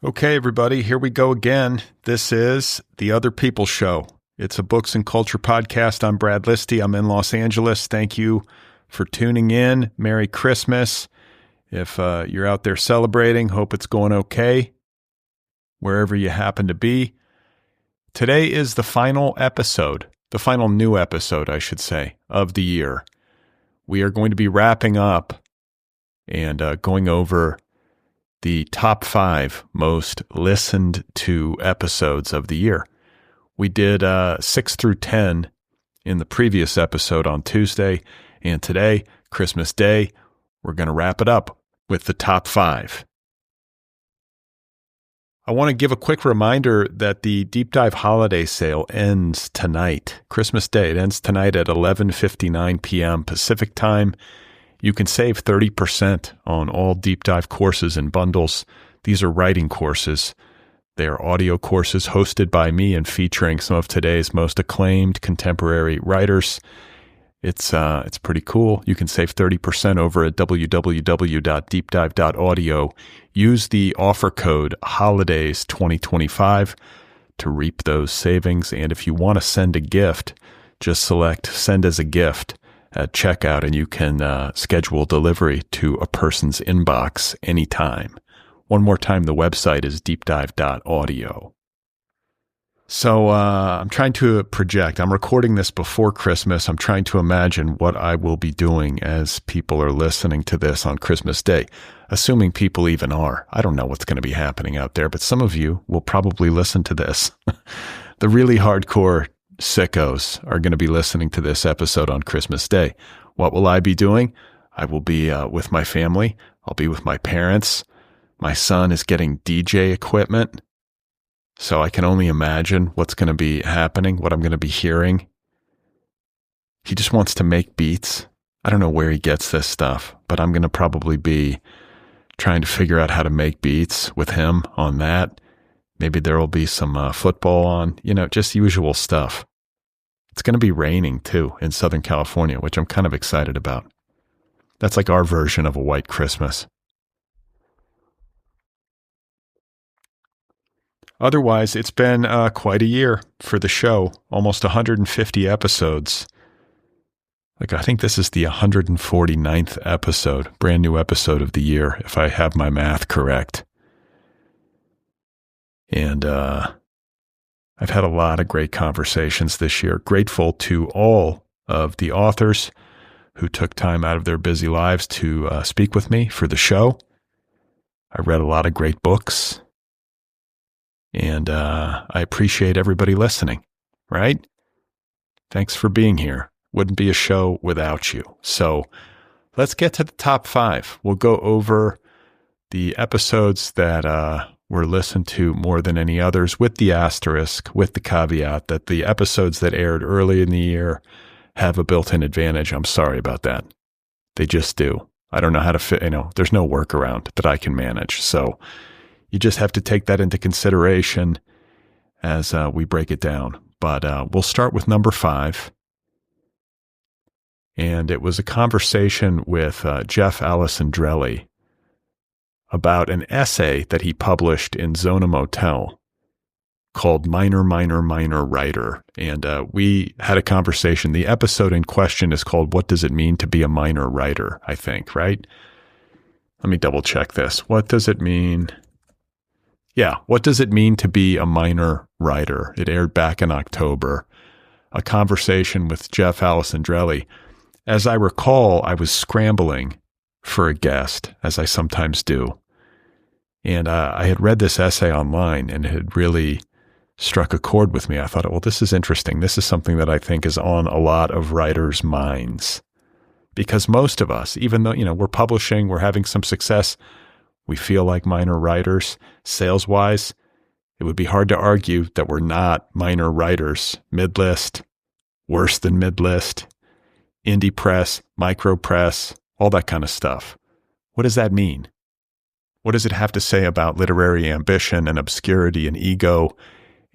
Okay, everybody, here we go again. This is the Otherppl Show. It's a books and culture podcast. I'm Brad Listi. I'm in Los Angeles. Thank you for tuning in. Merry Christmas. If you're out there celebrating, hope it's going okay, wherever you happen to be. Today is the final episode, the final new episode, I should say, of the year. We are going to be wrapping up and going over the top 5 most listened to episodes of the year. We did 6 through 10 in the previous episode on Tuesday, and today, Christmas Day, we're going to wrap it up with the top 5. I want to give a quick reminder that the DeepDive holiday sale ends tonight, Christmas Day. It ends tonight at 11:59 p.m. Pacific time. You can save 30% on all DeepDive courses and bundles. These are writing courses. They are audio courses hosted by me and featuring some of today's most acclaimed contemporary writers. It's pretty cool. You can save 30% over at www.deepdive.audio. Use the offer code HOLIDAYS2025 to reap those savings. And if you want to send a gift, just select Send as a Gift at checkout, and you can schedule delivery to a person's inbox anytime. One more time, the website is deepdive.audio. So I'm trying to project. I'm recording this before Christmas. I'm trying to imagine what I will be doing as people are listening to this on Christmas Day, assuming people even are. I don't know what's going to be happening out there, but some of you will probably listen to this. The really hardcore sickos are going to be listening to this episode on Christmas Day. What will I be doing? I will be with my family. I'll be with my parents. My son is getting DJ equipment, so I can only imagine what's going to be happening, what I'm going to be hearing. He just wants to make beats. I don't know where he gets this stuff, but I'm going to probably be trying to figure out how to make beats with him on that. Maybe there will be some football on, just usual stuff. It's going to be raining, too, in Southern California, which I'm kind of excited about. That's like our version of a white Christmas. Otherwise, it's been quite a year for the show, almost 150 episodes. I think this is the 149th episode, brand new episode of the year, if I have my math correct. And I've had a lot of great conversations this year. Grateful to all of the authors who took time out of their busy lives to speak with me for the show. I read a lot of great books, and I appreciate everybody listening, right? Thanks for being here. Wouldn't be a show without you. So let's get to the top 5. We'll go over the episodes that were listened to more than any others, with the asterisk, with the caveat that the episodes that aired early in the year have a built-in advantage. I'm sorry about that. They just do. I don't know how to fit, there's no workaround that I can manage. So you just have to take that into consideration as we break it down. But we'll start with number 5. And it was a conversation with Jeff Alessandrelli about an essay that he published in Zona Motel called Minor Writer. And we had a conversation. The episode in question is called What Does It Mean to Be a Minor Writer, I think, right? Let me double check this. What does it mean? Yeah, what does it mean to be a minor writer? It aired back in October. A conversation with Jeff Alessandrelli. As I recall, I was scrambling for a guest, as I sometimes do. And I had read this essay online, and it had really struck a chord with me. I thought, well, this is interesting. This is something that I think is on a lot of writers' minds. Because most of us, even though, we're publishing, we're having some success, we feel like minor writers. Sales-wise, it would be hard to argue that we're not minor writers. Mid-list, worse than mid-list, indie press, micro press, all that kind of stuff. What does that mean? What does it have to say about literary ambition and obscurity and ego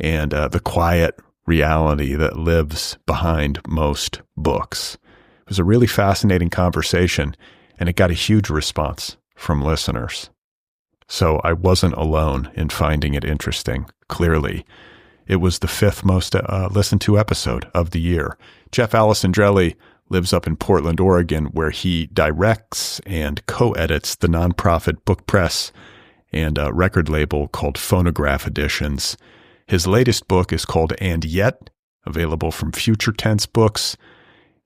and the quiet reality that lives behind most books? It was a really fascinating conversation, and it got a huge response from listeners. So I wasn't alone in finding it interesting. Clearly, it was the 5th most listened to episode of the year. Jeff Alessandrelli lives up in Portland, Oregon, where he directs and co-edits the nonprofit book press and a record label called Phonograph Editions. His latest book is called And Yet, available from Future Tense Books.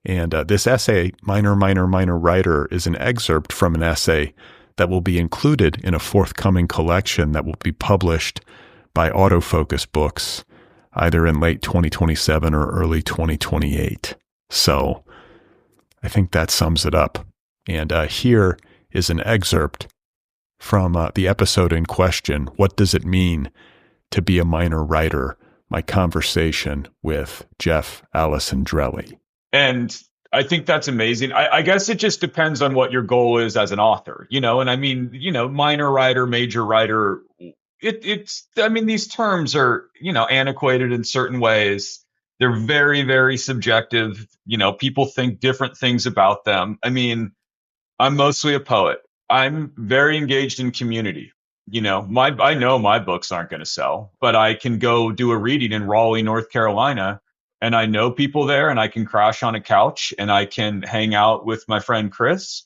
And this essay, Minor, Minor, Minor Writer, is an excerpt from an essay that will be included in a forthcoming collection that will be published by Autofocus Books, either in late 2027 or early 2028. So I think that sums it up. And here is an excerpt from the episode in question, What Does It Mean to Be a Minor Writer? My conversation with Jeff Alessandrelli. And I think that's amazing. I guess it just depends on what your goal is as an author, and I mean, minor writer, major writer, these terms are, antiquated in certain ways. They're very, very subjective. People think different things about them. I mean, I'm mostly a poet. I'm very engaged in community. I know my books aren't going to sell, but I can go do a reading in Raleigh, North Carolina, and I know people there, and I can crash on a couch and I can hang out with my friend Chris.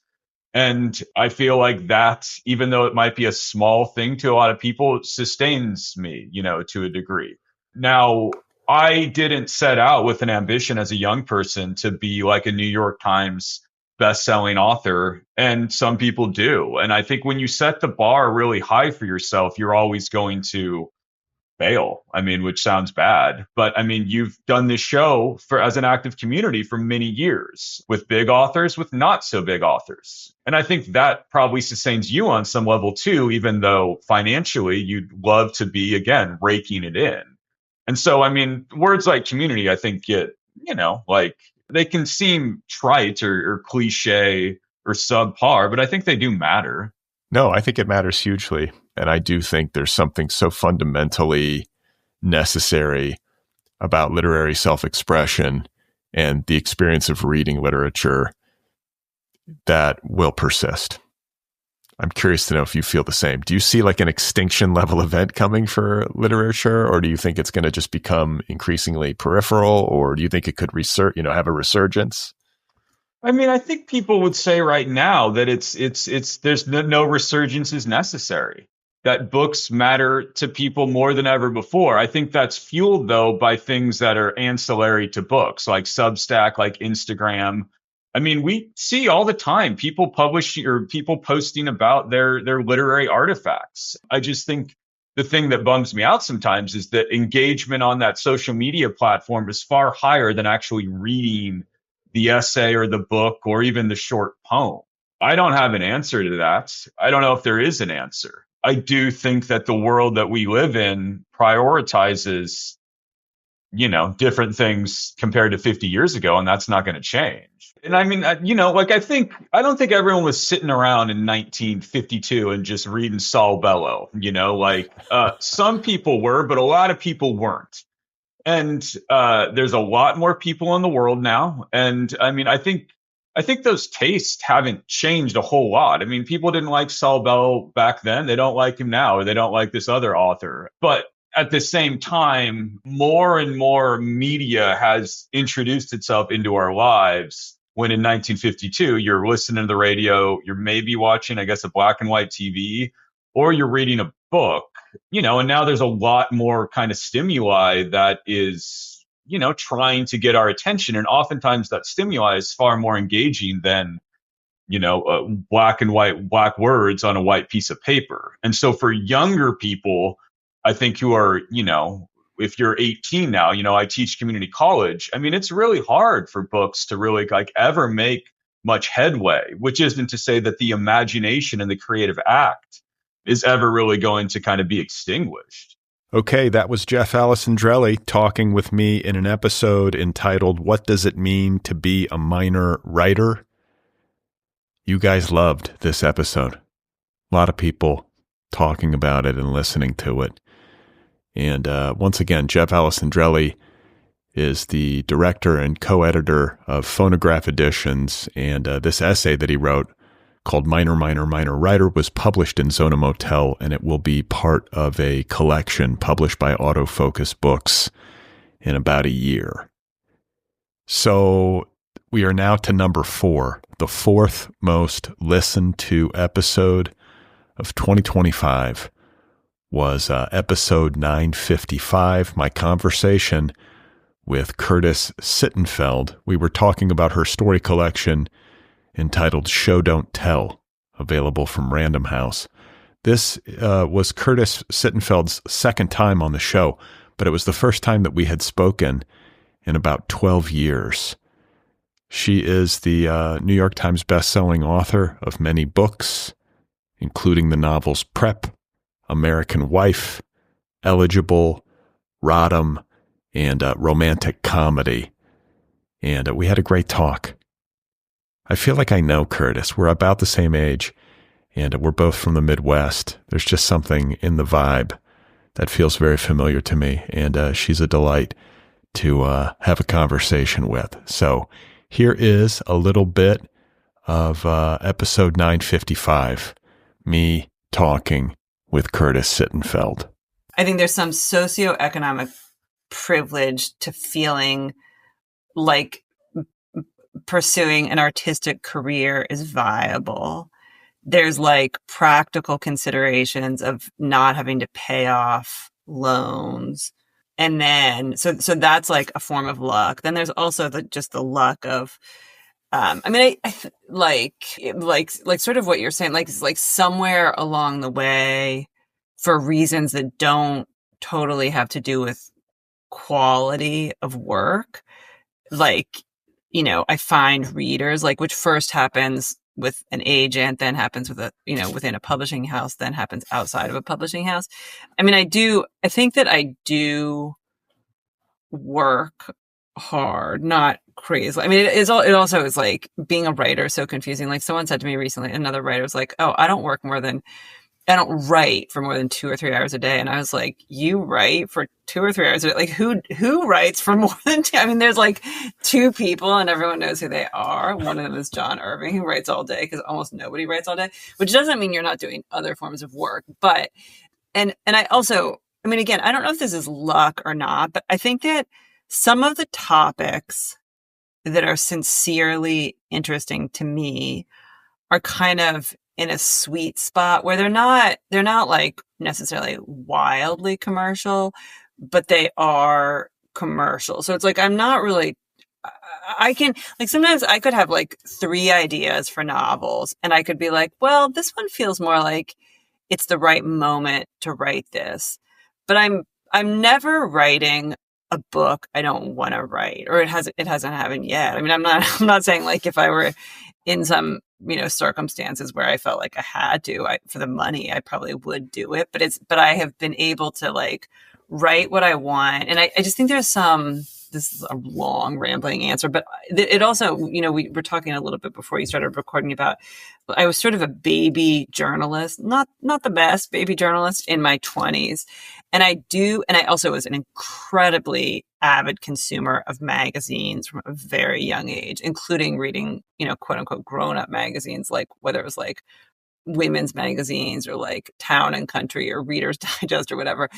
And I feel like that, even though it might be a small thing to a lot of people, it sustains me, to a degree. Now, I didn't set out with an ambition as a young person to be like a New York Times best-selling author, and some people do. And I think when you set the bar really high for yourself, you're always going to fail. I mean, which sounds bad, but I mean, you've done this show as an active community for many years with big authors, with not so big authors. And I think that probably sustains you on some level too, even though financially you'd love to be, again, raking it in. And so, I mean, words like community, I think get, they can seem trite or cliche or subpar, but I think they do matter. No, I think it matters hugely. And I do think there's something so fundamentally necessary about literary self-expression and the experience of reading literature that will persist. I'm curious to know if you feel the same. Do you see like an extinction level event coming for literature, or do you think it's going to just become increasingly peripheral, or do you think it could have a resurgence? I mean, I think people would say right now that there's no resurgence is necessary, that books matter to people more than ever before. I think that's fueled, though, by things that are ancillary to books, like Substack, like Instagram. I mean, we see all the time people publishing or people posting about their literary artifacts. I just think the thing that bums me out sometimes is that engagement on that social media platform is far higher than actually reading the essay or the book or even the short poem. I don't have an answer to that. I don't know if there is an answer. I do think that the world that we live in prioritizes, different things compared to 50 years ago, and that's not going to change. And I mean, I don't think everyone was sitting around in 1952 and just reading Saul Bellow, some people were, but a lot of people weren't. And there's a lot more people in the world now. And I mean, I think those tastes haven't changed a whole lot. I mean, people didn't like Saul Bellow back then. They don't like him now, or they don't like this other author. But at the same time, more and more media has introduced itself into our lives. When in 1952, you're listening to the radio, you're maybe watching, I guess, a black and white TV, or you're reading a book, and now there's a lot more kind of stimuli that is, trying to get our attention. And oftentimes that stimuli is far more engaging than, black and white, black words on a white piece of paper. And so for younger people, I think who are, if you're 18 now, I teach community college. I mean, it's really hard for books to really ever make much headway, which isn't to say that the imagination and the creative act is ever really going to kind of be extinguished. Okay, that was Jeff Alessandrelli talking with me in an episode entitled, What Does It Mean to Be a Minor Writer? You guys loved this episode. A lot of people talking about it and listening to it. And once again, Jeff Alessandrelli is the director and co-editor of Phonograph Editions, and this essay that he wrote called Minor, Minor, Minor Writer, was published in Zona Motel, and it will be part of a collection published by Autofocus Books in about a year. So we are now to number 4, the fourth most listened to episode of 2025 was episode 955, my conversation with Curtis Sittenfeld. We were talking about her story collection entitled Show Don't Tell, available from Random House. This was Curtis Sittenfeld's second time on the show, but it was the first time that we had spoken in about 12 years. She is the New York Times bestselling author of many books, including the novels Prep, American Wife, Eligible, Rodham, and Romantic Comedy. And we had a great talk. I feel like I know Curtis. We're about the same age, and we're both from the Midwest. There's just something in the vibe that feels very familiar to me, and she's a delight to have a conversation with. So here is a little bit of episode 955, me talking with Curtis Sittenfeld. I think there's some socioeconomic privilege to feeling like pursuing an artistic career is viable. There's like practical considerations of not having to pay off loans. And then, so that's like a form of luck. Then there's also just the luck of, I sort of what you're saying, like somewhere along the way, for reasons that don't totally have to do with quality of work, I find readers, which first happens with an agent, then happens with within a publishing house, then happens outside of a publishing house. I think that I do work hard, not crazy. It also is like being a writer is so confusing. Like someone said to me recently, another writer was like, "Oh, I don't write for more than 2 or 3 hours a day." And I was like, "You write for 2 or 3 hours a day? Like who writes for more than 2?" There's like 2 people and everyone knows who they are. One of them is John Irving, who writes all day because almost nobody writes all day, which doesn't mean you're not doing other forms of work. But, and I also, again, I don't know if this is luck or not, but I think that some of the topics that are sincerely interesting to me are kind of in a sweet spot where they're not like necessarily wildly commercial, but they are commercial. So it's like, I'm not really, I can, sometimes I could have 3 ideas for novels and I could be like, well, this one feels more like it's the right moment to write this, but I'm never writing a book I don't want to write, or it hasn't happened yet. I'm not saying if I were in some, circumstances where I felt like I had to, for the money, I probably would do it, but I have been able to write what I want. And I just think this is a long rambling answer, but it also, we were talking a little bit before you started recording about, I was sort of a baby journalist, not the best baby journalist in my 20s. And I also was an incredibly avid consumer of magazines from a very young age, including reading, quote unquote, grown up magazines, whether it was women's magazines or Town and Country or Reader's Digest or whatever,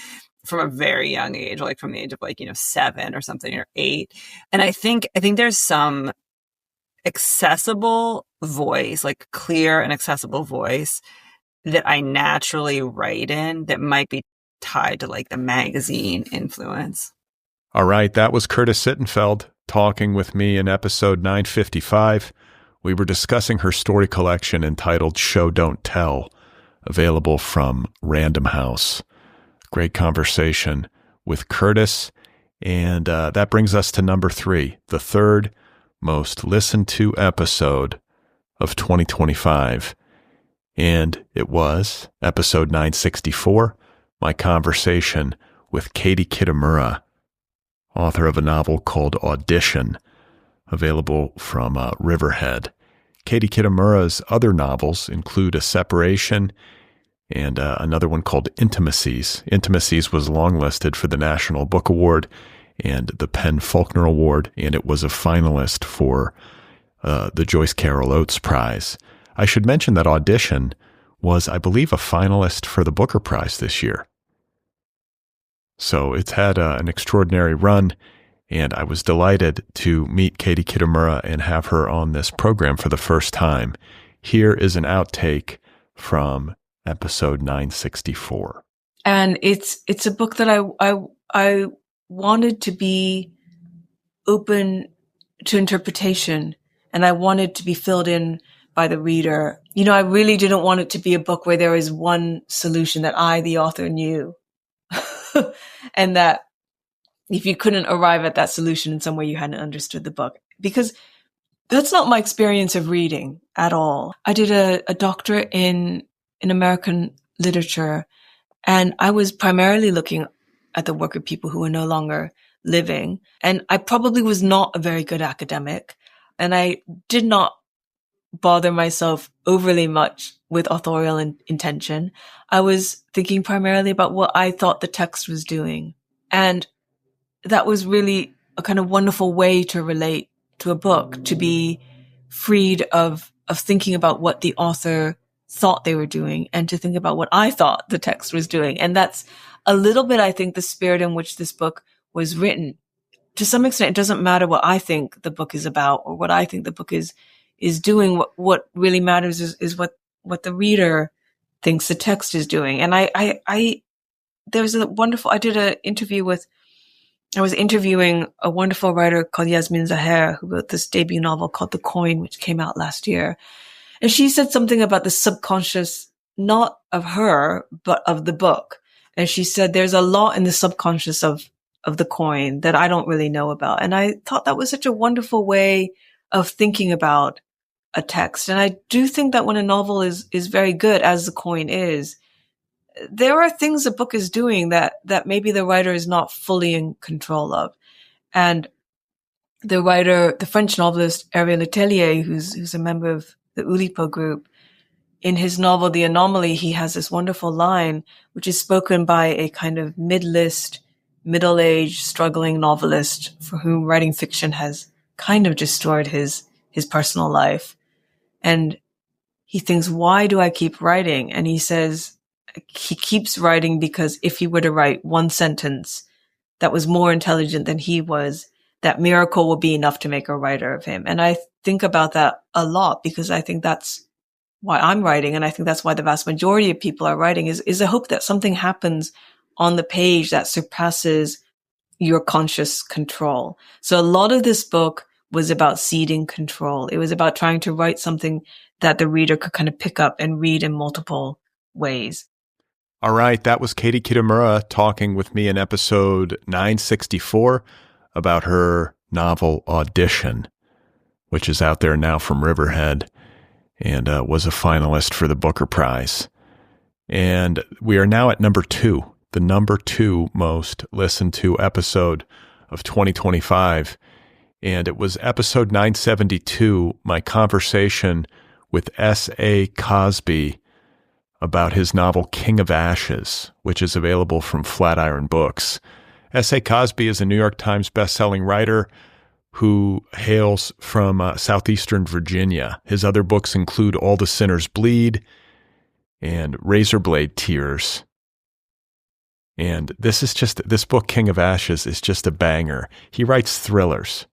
from a very young age, from the age of 7 or something, or 8. And I think there's some accessible voice, clear and accessible voice that I naturally write in that might be tied to the magazine influence. All right, that was Curtis Sittenfeld talking with me in episode 955. We were discussing her story collection entitled Show Don't Tell, available from Random House. Great conversation with Curtis. And that brings us to number 3, the third most listened to episode of 2025. And it was episode 964, my conversation with Katie Kitamura, author of a novel called Audition, available from Riverhead. Katie Kitamura's other novels include A Separation and another one called Intimacies. Intimacies was longlisted for the National Book Award and the Penn Faulkner Award, and it was a finalist for the Joyce Carol Oates Prize. I should mention that Audition was, I believe, a finalist for the Booker Prize this year. So it's had an extraordinary run, and I was delighted to meet Katie Kitamura and have her on this program for the first time. Here is an outtake from episode 964. And it's a book that I wanted to be open to interpretation, and I wanted to be filled in by the reader. You know, I really didn't want it to be a book where there is one solution that I, the author, knew. And that if you couldn't arrive at that solution in some way, you hadn't understood the book. Because that's not my experience of reading at all. I did a doctorate in American literature, and I was primarily looking at the work of people who were no longer living. And I probably was not a very good academic, and I did not bother myself overly much with authorial intention. I was thinking primarily about what I thought the text was doing. And that was really a kind of wonderful way to relate to a book, to be freed of thinking about what the author thought they were doing and to think about what I thought the text was doing. And that's a little bit, I think, the spirit in which this book was written. To some extent, it doesn't matter what I think the book is about or what I think the book is doing. What really matters is what the reader thinks the text is doing. And there's a wonderful, I was interviewing a wonderful writer called Yasmin Zaher, who wrote this debut novel called The Coin, which came out last year. And she said something about the subconscious, not of her, but of the book. And she said, there's a lot in the subconscious of The Coin that I don't really know about. And I thought that was such a wonderful way of thinking about a text. And I do think that when a novel is very good, as The Coin is, there are things the book is doing that maybe the writer is not fully in control of. And the writer, the French novelist Hervé Letellier, who's a member of the Oulipo group, in his novel The Anomaly, he has this wonderful line, which is spoken by a kind of mid-list, middle-aged, struggling novelist for whom writing fiction has kind of destroyed his personal life. And he thinks, why do I keep writing? And he says he keeps writing because if he were to write one sentence that was more intelligent than he was, that miracle will be enough to make a writer of him. And I think about that a lot because I think that's why I'm writing. And I think that's why the vast majority of people are writing is a hope that something happens on the page that surpasses your conscious control. So a lot of this book was about ceding control. It was about trying to write something that the reader could kind of pick up and read in multiple ways. All right, that was Katie Kitamura talking with me in episode 964 about her novel Audition, which is out there now from Riverhead and was a finalist for the Booker Prize. And we are now at number 2, the number 2 most listened to episode of 2025. And it was episode 972, my conversation with S.A. Cosby about his novel King of Ashes, which is available from Flatiron Books. S.A. Cosby is a New York Times bestselling writer who hails from southeastern Virginia. His other books include All the Sinners Bleed and Razorblade Tears. And this book, King of Ashes, is just a banger. He writes thrillers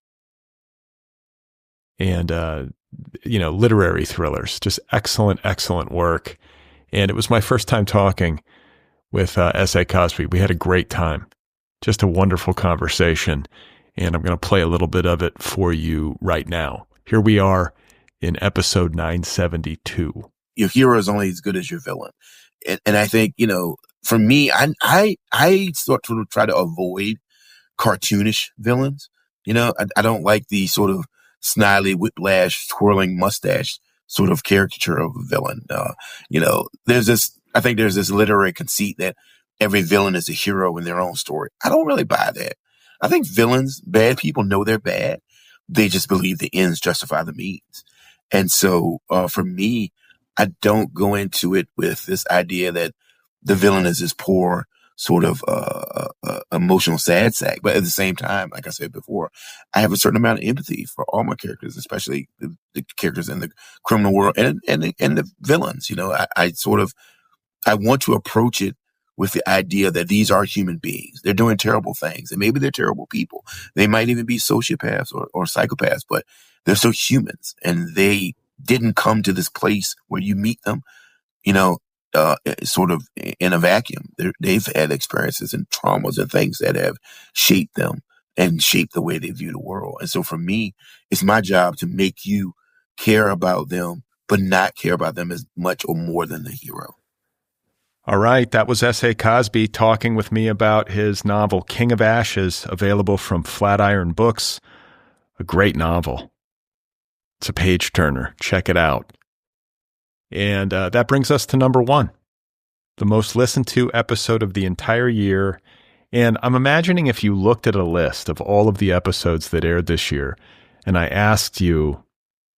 and, literary thrillers, just excellent, excellent work. And it was my first time talking with S.A. Cosby. We had a great time, just a wonderful conversation. And I'm going to play a little bit of it for you right now. Here we are in episode 972. Your hero is only as good as your villain. And I think, for me, I sort of try to avoid cartoonish villains. I don't like the sort of snidely whiplash twirling mustache sort of caricature of a villain. I think there's this literary conceit that every villain is a hero in their own story. I don't really buy that. I think villains, bad people know they're bad. They just believe the ends justify the means. And so, for me, I don't go into it with this idea that the villain is this poor sort of emotional sad sack. But at the same time, like I said before, I have a certain amount of empathy for all my characters, especially the characters in the criminal world and the villains. You know, I want to approach it with the idea that these are human beings. They're doing terrible things, and maybe they're terrible people. They might even be sociopaths or psychopaths, but they're still humans, and they didn't come to this place where you meet them, you know, sort of in a vacuum. They've had experiences and traumas and things that have shaped them and shaped the way they view the world. And so for me, it's my job to make you care about them, but not care about them as much or more than the hero. All right, that was S.A. Cosby talking with me about his novel King of Ashes, available from Flatiron Books. A great novel. It's a page-turner. Check it out. And that brings us to number 1, the most listened to episode of the entire year. And I'm imagining if you looked at a list of all of the episodes that aired this year, and I asked you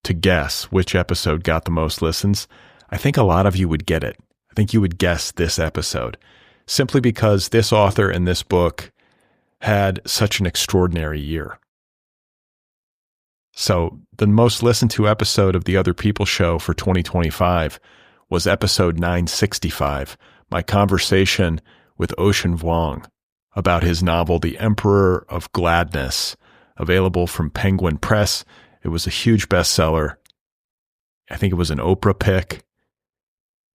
to guess which episode got the most listens, I think a lot of you would get it. I think you would guess this episode, simply because this author and this book had such an extraordinary year. So the most listened to episode of the Otherppl show for 2025 was episode 965, my conversation with Ocean Vuong about his novel, The Emperor of Gladness, available from Penguin Press. It was a huge bestseller. I think it was an Oprah pick.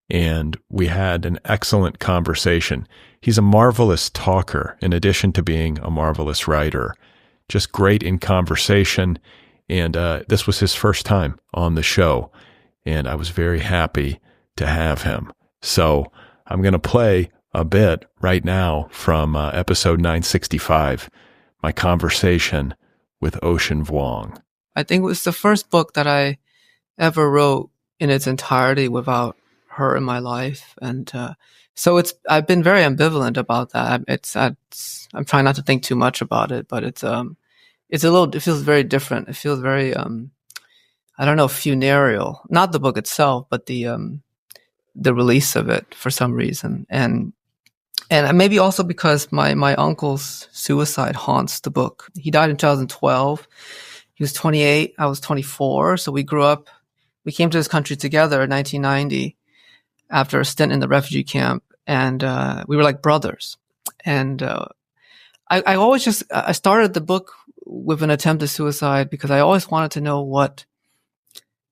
And we had an excellent conversation. He's a marvelous talker, in addition to being a marvelous writer. Just great in conversation. And this was his first time on the show, and I was very happy to have him. So I'm going to play a bit right now from episode 965, my conversation with Ocean Vuong. I think it was the first book that I ever wrote in its entirety without her in my life. And so I've been very ambivalent about that. I'm trying not to think too much about it, but it feels very different. It feels very, funereal. Not the book itself, but the release of it for some reason. And maybe also because my uncle's suicide haunts the book. He died in 2012. He was 28. I was 24. So we came to this country together in 1990 after a stint in the refugee camp. And we were like brothers. And I started the book with an attempted suicide because I always wanted to know what,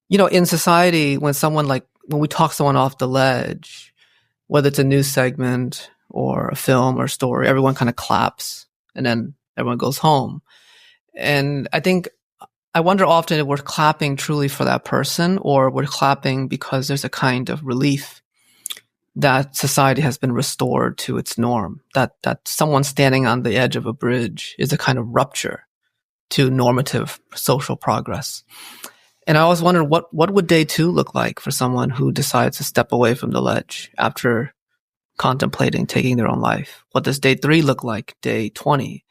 in society, when we talk someone off the ledge, whether it's a news segment or a film or a story, everyone kind of claps and then everyone goes home. And I wonder often if we're clapping truly for that person, or we're clapping because there's a kind of relief that society has been restored to its norm, that someone standing on the edge of a bridge is a kind of rupture to normative social progress. And I always wondered what would day 2 look like for someone who decides to step away from the ledge after contemplating taking their own life? What does day 3 look like, day 20?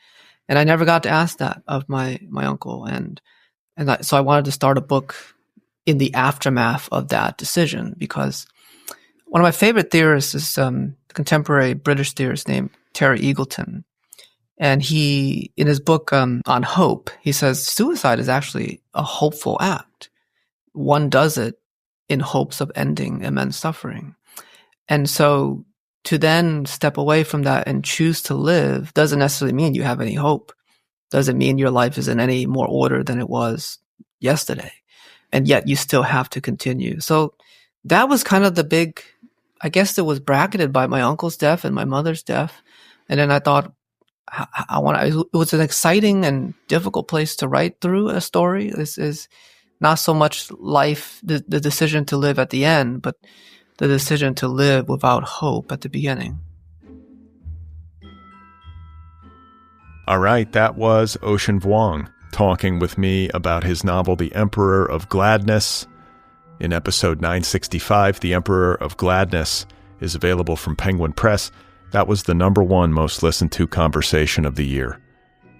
And I never got to ask that of my uncle. So I wanted to start a book in the aftermath of that decision, because one of my favorite theorists is a contemporary British theorist named Terry Eagleton. And he, in his book on hope, he says suicide is actually a hopeful act. One does it in hopes of ending immense suffering. And so to then step away from that and choose to live doesn't necessarily mean you have any hope. Doesn't mean your life is in any more order than it was yesterday. And yet you still have to continue. So that was kind of the big, I guess it was bracketed by my uncle's death and my mother's death. And then I thought, it was an exciting and difficult place to write through a story. This is not so much life, the decision to live at the end, but the decision to live without hope at the beginning. All right, that was Ocean Vuong talking with me about his novel, The Emperor of Gladness. In episode 965, The Emperor of Gladness is available from Penguin Press. That was the number 1 most listened to conversation of the year.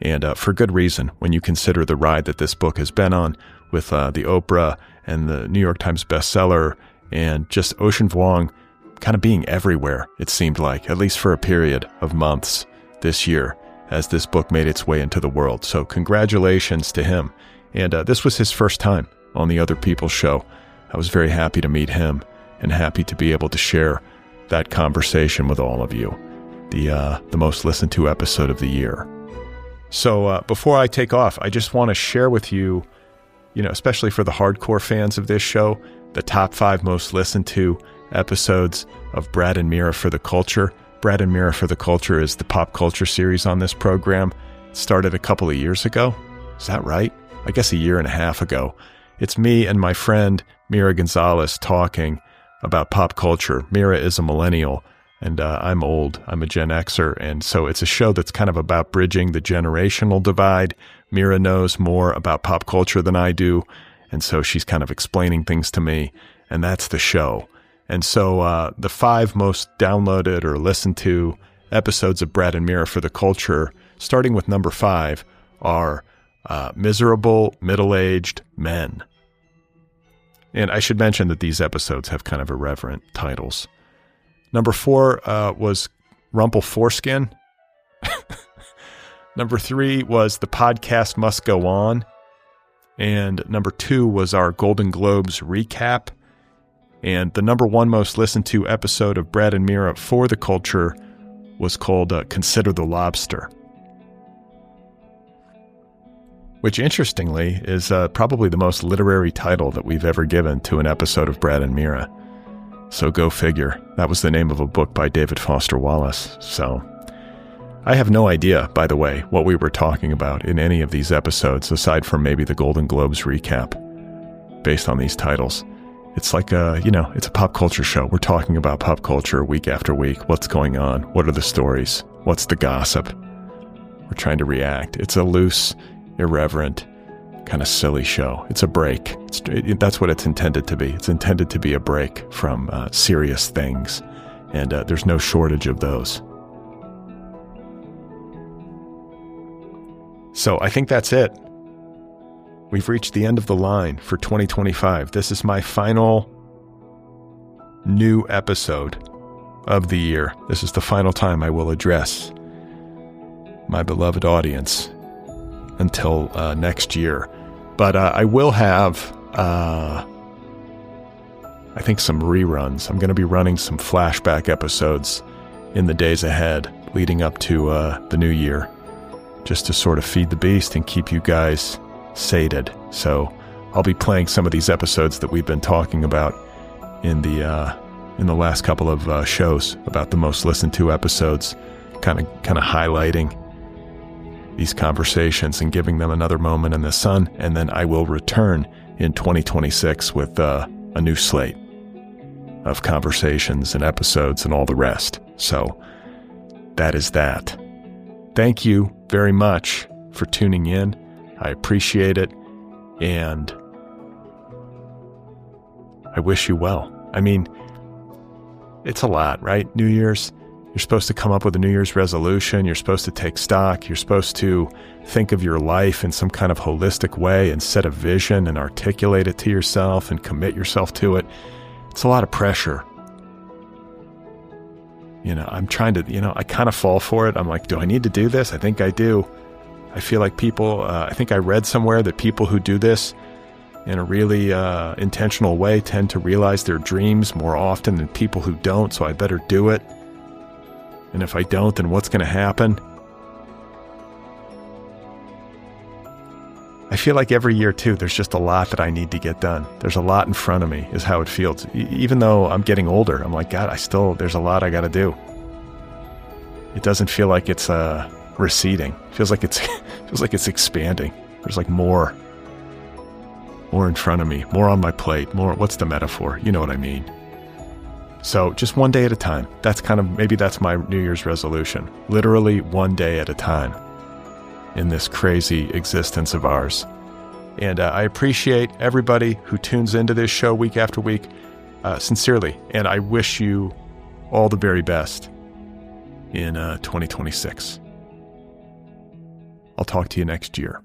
And for good reason, when you consider the ride that this book has been on with the Oprah and the New York Times bestseller, and just Ocean Vuong kind of being everywhere, it seemed like, at least for a period of months this year as this book made its way into the world. So congratulations to him. And this was his first time on the Otherppl show. I was very happy to meet him and happy to be able to share that conversation with all of you, the most listened to episode of the year. So before I take off, I just want to share with you, especially for the hardcore fans of this show, the top 5 most listened to episodes of Brad and Mira for the Culture. Brad and Mira for the Culture is the pop culture series on this program. It started a couple of years ago. Is that right? I guess a year and a half ago. It's me and my friend Mira Gonzalez talking about pop culture. Mira is a millennial, and I'm old. I'm a Gen Xer, and so it's a show that's kind of about bridging the generational divide. Mira knows more about pop culture than I do, and so she's kind of explaining things to me, and that's the show. And so the 5 most downloaded or listened to episodes of Brad and Mira for the Culture, starting with number 5, are Miserable Middle-Aged Men. And I should mention that these episodes have kind of irreverent titles. Number 4 was Rumple Foreskin. Number 3 was The Podcast Must Go On. And number 2 was our Golden Globes recap. And the number 1 most listened to episode of Brad and Mira for the Culture was called Consider the Lobster. Which, interestingly, is probably the most literary title that we've ever given to an episode of Brad and Mira. So go figure. That was the name of a book by David Foster Wallace. So I have no idea, by the way, what we were talking about in any of these episodes, aside from maybe the Golden Globes recap, based on these titles. It's like it's a pop culture show. We're talking about pop culture week after week. What's going on? What are the stories? What's the gossip? We're trying to react. It's a loose, irreverent, kind of silly show. It's a break. That's what it's intended to be. It's intended to be a break from serious things, and there's no shortage of those. So I think that's it. We've reached the end of the line for 2025. This is my final new episode of the year. This is the final time I will address my beloved audience until next year. But I will have, I think, some reruns. I'm going to be running some flashback episodes in the days ahead leading up to the new year, just to sort of feed the beast and keep you guys sated. So I'll be playing some of these episodes that we've been talking about in the last couple of shows about the most listened to episodes, kind of highlighting these conversations and giving them another moment in the sun. And then I will return in 2026 with a new slate of conversations and episodes and all the rest. So that is that. Thank you very much for tuning in. I appreciate it, and I wish you well. I mean, it's a lot, right? New Year's, you're supposed to come up with a New Year's resolution. You're supposed to take stock. You're supposed to think of your life in some kind of holistic way and set a vision and articulate it to yourself and commit yourself to it. It's a lot of pressure. I'm trying to, I kind of fall for it. I'm like, do I need to do this? I think I do. I feel like people, I think I read somewhere that people who do this in a really intentional way tend to realize their dreams more often than people who don't, so I better do it. And if I don't, then what's going to happen? I feel like every year, too, there's just a lot that I need to get done. There's a lot in front of me, is how it feels. Even though I'm getting older, I'm like, God, there's a lot I got to do. It doesn't feel like it's receding. It feels like it's expanding. There's like more in front of me, more on my plate, more. What's the metaphor? You know what I mean? So just one day at a time. Maybe that's my New Year's resolution. Literally one day at a time in this crazy existence of ours. And I appreciate everybody who tunes into this show week after week, sincerely. And I wish you all the very best in 2026. I'll talk to you next year.